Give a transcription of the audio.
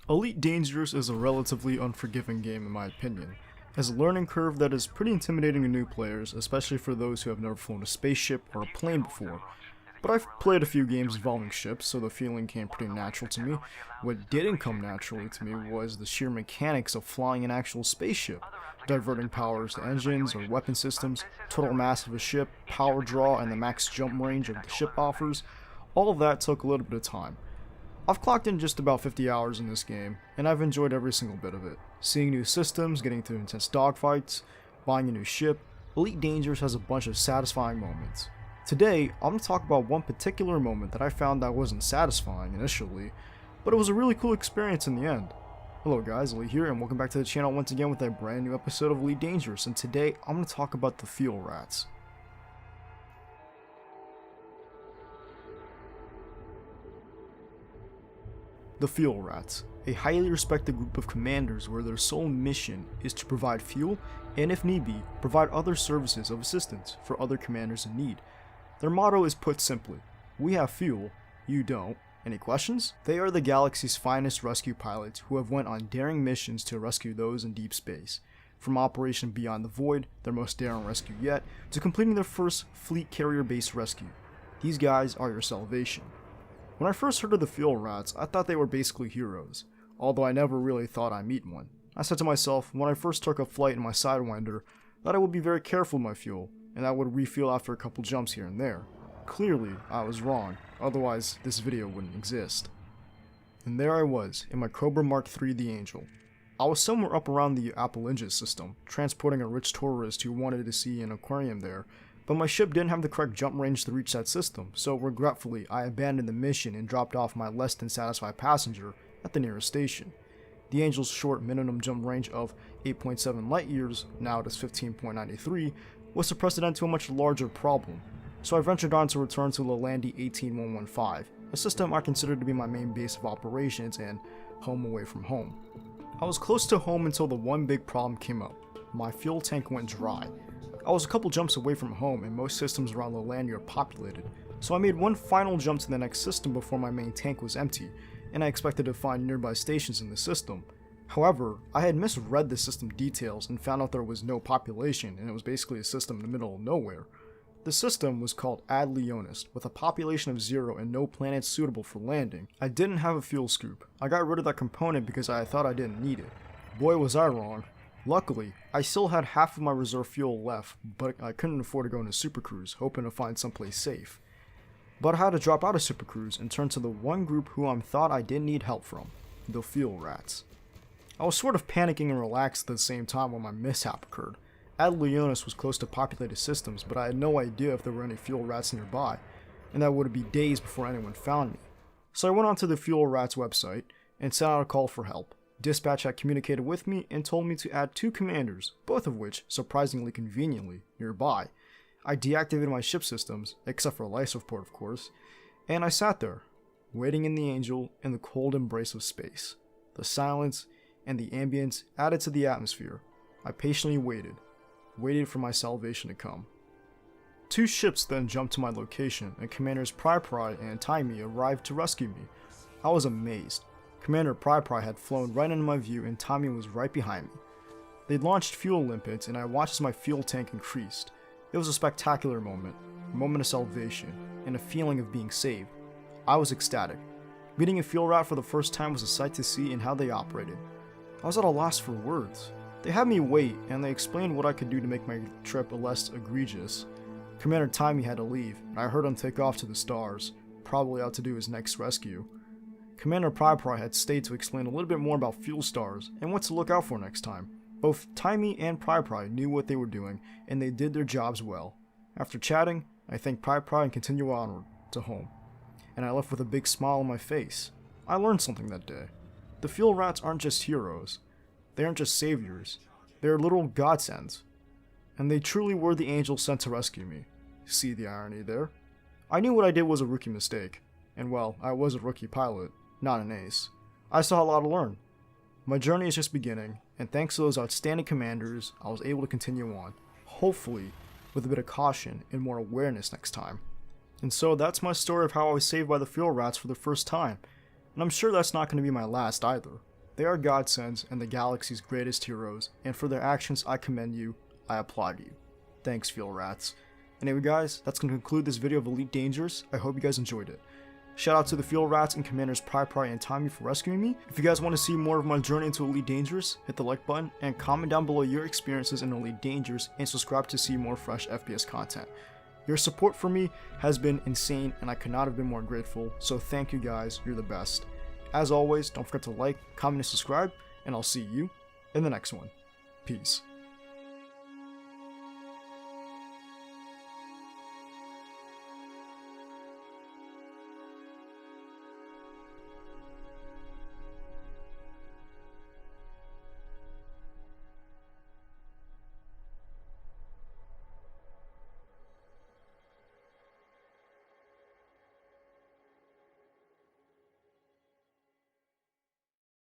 Elite Dangerous is a relatively unforgiving game in my opinion. It has a learning curve that is pretty intimidating to new players, especially for those who have never flown a spaceship or a plane before. But I've played a few games involving ships, so the feeling came pretty natural to me. What didn't come naturally to me was the sheer mechanics of flying an actual spaceship. Diverting powers to engines or weapon systems, total mass of a ship, power draw, and the max jump range of the ship offers. All of that took a little bit of time. I've clocked in just about 50 hours in this game, and I've enjoyed every single bit of it. Seeing new systems, getting through intense dogfights, buying a new ship, Elite Dangerous has a bunch of satisfying moments. Today, I'm going to talk about one particular moment that I found that wasn't satisfying initially, but it was a really cool experience in the end. Hello guys, Elite here, and welcome back to the channel once again with a brand new episode of Elite Dangerous, and today I'm going to talk about the fuel rats. The Fuel Rats, a highly respected group of commanders where their sole mission is to provide fuel and, if need be, provide other services of assistance for other commanders in need. Their motto is put simply, we have fuel, you don't. Any questions? They are the galaxy's finest rescue pilots who have went on daring missions to rescue those in deep space. From Operation Beyond the Void, their most daring rescue yet, to completing their first fleet carrier-based rescue. These guys are your salvation. When I first heard of the Fuel Rats, I thought they were basically heroes, although I never really thought I'd meet one. I said to myself, when I first took a flight in my Sidewinder, that I would be very careful with my fuel, and I would refuel after a couple jumps here and there. Clearly, I was wrong, otherwise this video wouldn't exist. And there I was, in my Cobra Mark III the Angel. I was somewhere up around the Appalachia system, transporting a rich tourist who wanted to see an aquarium there, but my ship didn't have the correct jump range to reach that system, so regretfully I abandoned the mission and dropped off my less than satisfied passenger at the nearest station. The Angel's short minimum jump range of 8.7 light years, now it is 15.93, was to precedent to a much larger problem, so I ventured on to return to Lalandi 18115, a system I considered to be my main base of operations and home away from home. I was close to home until the one big problem came up. My fuel tank went dry. I was a couple jumps away from home and most systems around Lalandi are populated, so I made one final jump to the next system before my main tank was empty, and I expected to find nearby stations in the system. However, I had misread the system details and found out there was no population and it was basically a system in the middle of nowhere. The system was called Ad Leonis, with a population of 0 and no planets suitable for landing. I didn't have a fuel scoop. I got rid of that component because I thought I didn't need it. Boy was I wrong. Luckily, I still had half of my reserve fuel left, but I couldn't afford to go into Super Cruise, hoping to find someplace safe. But I had to drop out of Super Cruise and turn to the one group who I thought I didn't need help from, the Fuel Rats. I was sort of panicking and relaxed at the same time when my mishap occurred. Ad Leonis was close to populated systems, but I had no idea if there were any Fuel Rats nearby, and that would be days before anyone found me. So I went onto the Fuel Rats website and sent out a call for help. Dispatch had communicated with me and told me to add 2 commanders, both of which, surprisingly conveniently, nearby. I deactivated my ship systems, except for life support of course, and I sat there, waiting in the Angel in the cold embrace of space. The silence and the ambience added to the atmosphere. I patiently waited for my salvation to come. 2 ships then jumped to my location, and Commanders Pry and Timey arrived to rescue me. I was amazed. Commander Pry had flown right into my view and Tommy was right behind me. They launched fuel limpets and I watched as my fuel tank increased. It was a spectacular moment, a moment of salvation, and a feeling of being saved. I was ecstatic. Meeting a fuel rat for the first time was a sight to see in how they operated. I was at a loss for words. They had me wait and they explained what I could do to make my trip less egregious. Commander Timey had to leave and I heard him take off to the stars, probably out to do his next rescue. Commander Pry had stayed to explain a little bit more about fuel stars and what to look out for next time. Both Timey and Pry knew what they were doing and they did their jobs well. After chatting, I thanked Pry and continued onward to home, and I left with a big smile on my face. I learned something that day. The Fuel Rats aren't just heroes. They aren't just saviors. They are little godsends. And they truly were the angels sent to rescue me. See the irony there? I knew what I did was a rookie mistake. And well, I was a rookie pilot, not an ace. I still had a lot to learn. My journey is just beginning, and thanks to those outstanding commanders, I was able to continue on, hopefully with a bit of caution and more awareness next time. And so that's my story of how I was saved by the Fuel Rats for the first time, and I'm sure that's not going to be my last either. They are godsends and the galaxy's greatest heroes, and for their actions I commend you, I applaud you. Thanks, Fuel Rats. Anyway guys, that's going to conclude this video of Elite Dangerous. I hope you guys enjoyed it. Shout out to the Fuel Rats and Commanders Pry and Tommy for rescuing me. If you guys want to see more of my journey into Elite Dangerous, hit the like button and comment down below your experiences in Elite Dangerous, and subscribe to see more fresh FPS content. Your support for me has been insane and I could not have been more grateful, so thank you guys, you're the best. As always, don't forget to like, comment, and subscribe, and I'll see you in the next one. Peace.